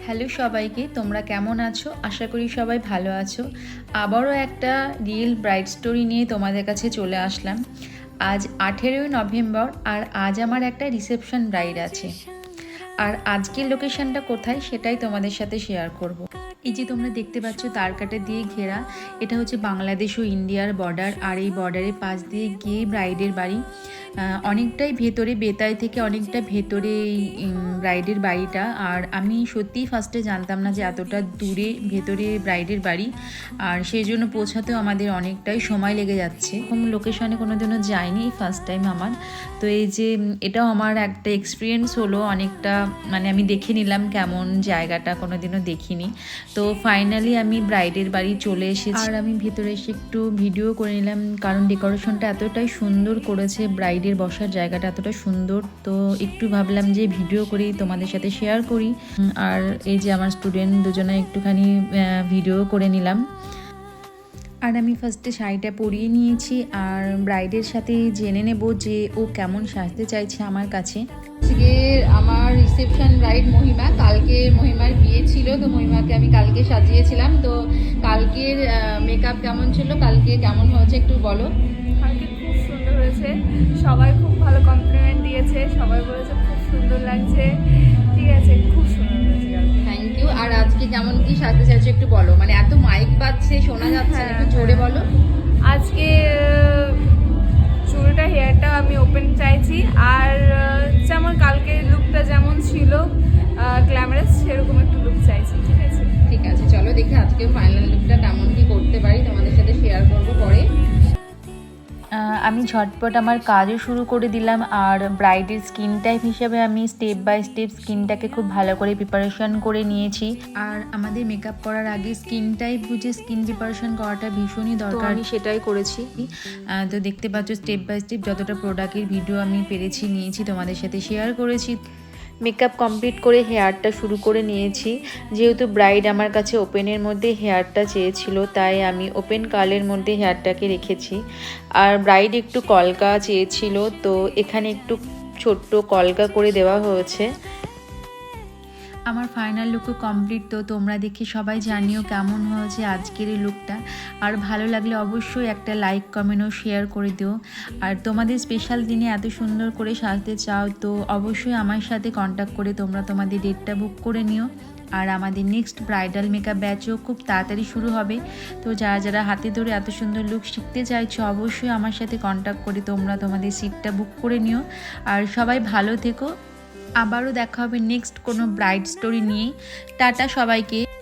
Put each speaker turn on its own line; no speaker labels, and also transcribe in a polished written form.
Hello সবাইকে, তোমরা কেমন আছো? আশা করি সবাই ভালো আছো। আবারও একটা রিয়েল ব্রাইড স্টোরি নিয়ে তোমাদের কাছে চলে আসলাম। আজ 18ই নভেম্বর আর আজ আমার একটা রিসেপশন ব্রাইড আছে। আর আজকের লোকেশনটা কোথায় সেটাই তোমাদের সাথে শেয়ার করব। এই যে তোমরা দেখতে পাচ্ছ তারকাটা দিয়ে ঘেরা, এটা হচ্ছে বাংলাদেশ ও ইন্ডিয়ার বর্ডার। আর এই বর্ডারের পাশ দিয়ে গিয়ে ব্রাইডের বাড়ি, অনেকটাই ভেতরে, বেতাই থেকে অনেকটা ভেতরে এই ব্রাইডের বাড়িটা। আর আমি সত্যিই ফার্স্টে জানতাম না যে এতটা দূরে ভেতরে ব্রাইডের বাড়ি, আর সেই জন্য পৌঁছাতেও আমাদের অনেকটাই সময় লেগে যাচ্ছে। এরকম লোকেশনে কোনো দিনও যাইনি, এই ফার্স্ট টাইম আমার। তো এই যে এটাও আমার একটা এক্সপিরিয়েন্স হলো অনেকটা, মানে আমি দেখে নিলাম কেমন জায়গাটা, কোনো দিনও দেখিনি। তো ফাইনালি আমি ব্রাইডের বাড়ি চলে এসেছি আর আমি ভেতরে এসে একটু ভিডিও করে নিলাম, কারণ ডেকোরেশনটা এতটাই সুন্দর করেছে, ব্রাইডের বসার জায়গাটা এতটা সুন্দর। তো একটু ভাবলাম যে ভিডিও করি, তোমাদের সাথে শেয়ার করি। আর এই যে আমার স্টুডেন্ট দুজনে একটুখানি ভিডিও করে নিলাম। আর আমি ফার্স্টে শাড়িটা পরিয়ে নিয়েছি আর ব্রাইডের সাথে জেনে নেব যে ও কেমন সাজতে চাইছে আমার কাছে। আজকে আমার রিসেপশন ব্রাইড মহিমা, কালকে মহিমার বিয়ে ছিল, তো মহিমাকে আমি কালকে সাজিয়েছিলাম। তো কালকের মেকআপ কেমন ছিল, কালকে কেমন হয়েছে একটু বলো।
কালকে খুব সুন্দর হয়েছে, সবাই খুব ভালো কমপ্লিমেন্ট দিয়েছে, সবাই বলেছে খুব সুন্দর লাগছে। ঠিক আছে, খুব সুন্দর হয়েছে কালকে।
Thank you. আর আজকে কেমন কি সাজতে চাইছো একটু বলো, মানে এত মাইক বাজছে শোনা যাচ্ছে না, একটু জোরে বলো।
আজকে চুলটা হেয়ারটা আমি ওপেন চাইছি, আর যেমন কালকে লুকটা যেমন ছিল গ্ল্যামারাস, সেরকম একটু লুক চাইছি। ঠিক আছে,
ঠিক আছে, চলো দেখি আজকে ফাইনাল লুকটা কেমন কি করতে পারি, তোমাদের সাথে শেয়ার করবো পরে। আমি ঝটপট আমার কাজও শুরু করে দিলাম। আর ব্রাইডের স্কিন টাইপ হিসেবে আমি স্টেপ বাই স্টেপ স্কিনটাকে খুব ভালো করে প্রিপারেশন করে নিয়েছি। আর আমাদের মেকআপ করার আগে স্কিন টাইপ বুঝে স্কিন প্রিপারেশন করাটা ভীষণই দরকার, আমি সেটাই করেছি। তো দেখতে পাচ্ছ স্টেপ বাই স্টেপ যতটা প্রোডাক্টের ভিডিও আমি পেরেছি নিয়েছি, তোমাদের সাথে শেয়ার করেছি। মেকআপ কমপ্লিট করে হেয়ারটা শুরু করে নিয়েছি। যেহেতু ব্রাইড আমার কাছে ওপেনের মধ্যে হেয়ারটা চেয়েছিল, তাই আমি ওপেন কার্লের মধ্যে হেয়ারটাকে রেখেছি। আর ব্রাইড একটু কলকা চেয়েছিল, তো এখানে একটু ছোট্ট কলকা করে দেওয়া হয়েছে। আমার ফাইনাল লুকও কমপ্লিট। তো তোমরা দেখে সবাই জানিও কেমন হয়েছে আজকের এই লুকটা। আর ভালো লাগলে অবশ্যই একটা লাইক, কমেন্ট ও শেয়ার করে দিও। আর তোমাদের স্পেশাল দিনে এত সুন্দর করে সাজতে চাও তো অবশ্যই আমার সাথে কন্ট্যাক্ট করে তোমরা তোমাদের ডেটটা বুক করে নিও। আর আমাদের নেক্সট ব্রাইডাল মেকআপ ব্যাচও খুব তাড়াতাড়ি শুরু হবে। তো যারা যারা হাতে ধরে এত সুন্দর লুক শিখতে চাইছো অবশ্যই আমার সাথে কন্ট্যাক্ট করে তোমরা তোমাদের সিটটা বুক করে নিও। আর সবাই ভালো থেকো। আবারও দেখা হবে নেক্সট কোনো ব্রাইড স্টোরি নিয়ে। টাটা সবাইকে।